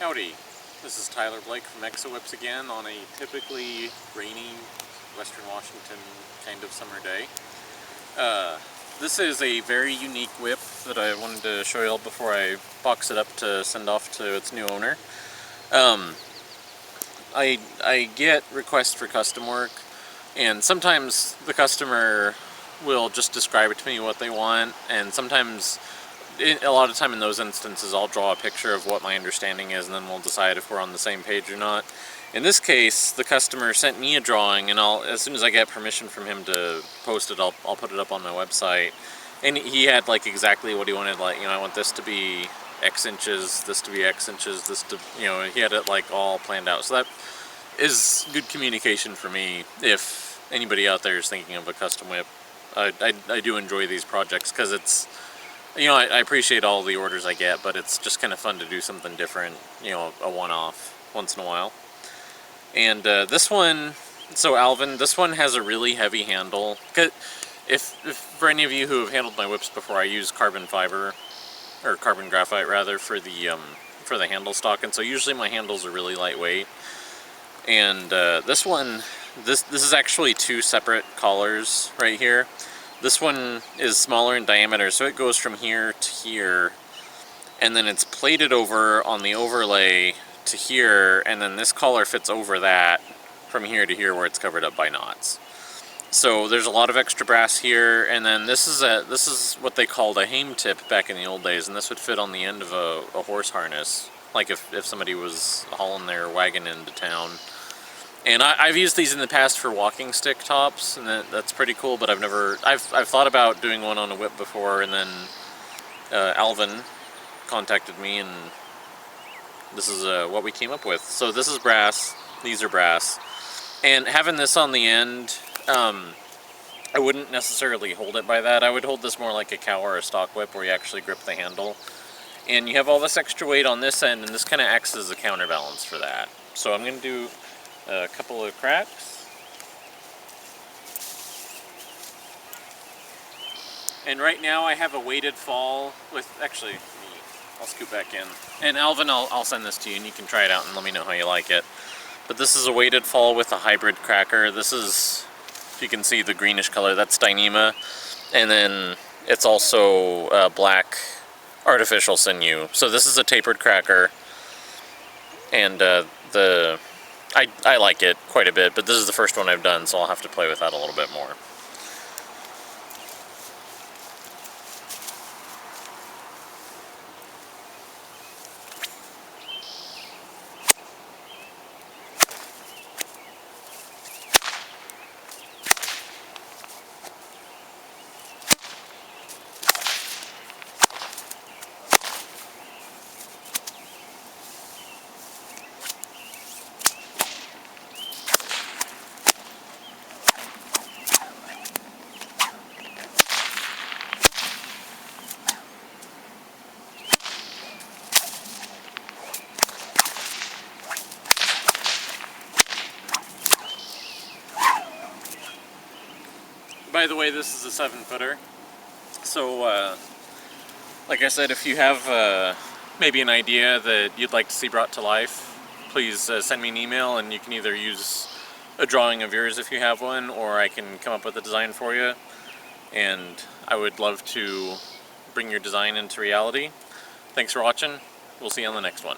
Howdy, this is Tyler Blake from Exo-Whips again on a typically rainy Western Washington kind of summer day. This is a very unique whip that I wanted to show you all before I box it up to send off to its new owner. I get requests for custom work, and sometimes the customer will just describe it to me what they want, and sometimes a lot of time in those instances I'll draw a picture of what my understanding is, and then we'll decide if we're on the same page or not. In this case, the customer sent me a drawing, and as soon as I get permission from him to post it, I'll put it up on my website. And he had like exactly what he wanted, like, you know, I want this to be X inches, this to be X inches, this to, you know, he had it like all planned out. So that is good communication for me if anybody out there is thinking of a custom whip. I do enjoy these projects because it's, you know, I appreciate all the orders I get, but it's just kind of fun to do something different, you know, a one-off once in a while. And this one, so Alvin, this one has a really heavy handle. If for any of you who have handled my whips before, I use carbon fiber, or carbon graphite rather, for the handle stock, and so usually my handles are really lightweight. And this one, this is actually two separate collars right here. This one is smaller in diameter, so it goes from here to here, and then it's plated over on the overlay to here, and then this collar fits over that from here to here where it's covered up by knots. So there's a lot of extra brass here, and then this is what they called a hame tip back in the old days, and this would fit on the end of a horse harness, like if somebody was hauling their wagon into town. And I've used these in the past for walking stick tops, and that's pretty cool, but I've thought about doing one on a whip before, and then Alvin contacted me, and this is what we came up with. So this is brass, these are brass, and having this on the end, I wouldn't necessarily hold it by that. I would hold this more like a cow or a stock whip where you actually grip the handle. And you have all this extra weight on this end, and this kind of acts as a counterbalance for that. So I'm going to do a couple of cracks. And right now I have a weighted fall with, actually, I'll scoot back in. And Alvin, I'll send this to you and you can try it out and let me know how you like it. But this is a weighted fall with a hybrid cracker. This is, if you can see the greenish color, that's Dyneema. And then it's also black artificial sinew. So this is a tapered cracker. And I like it quite a bit, but this is the first one I've done, so I'll have to play with that a little bit more. By the way, this is a 7-footer. So, like I said, if you have maybe an idea that you'd like to see brought to life, please send me an email, and you can either use a drawing of yours if you have one, or I can come up with a design for you. And I would love to bring your design into reality. Thanks for watching. We'll see you on the next one.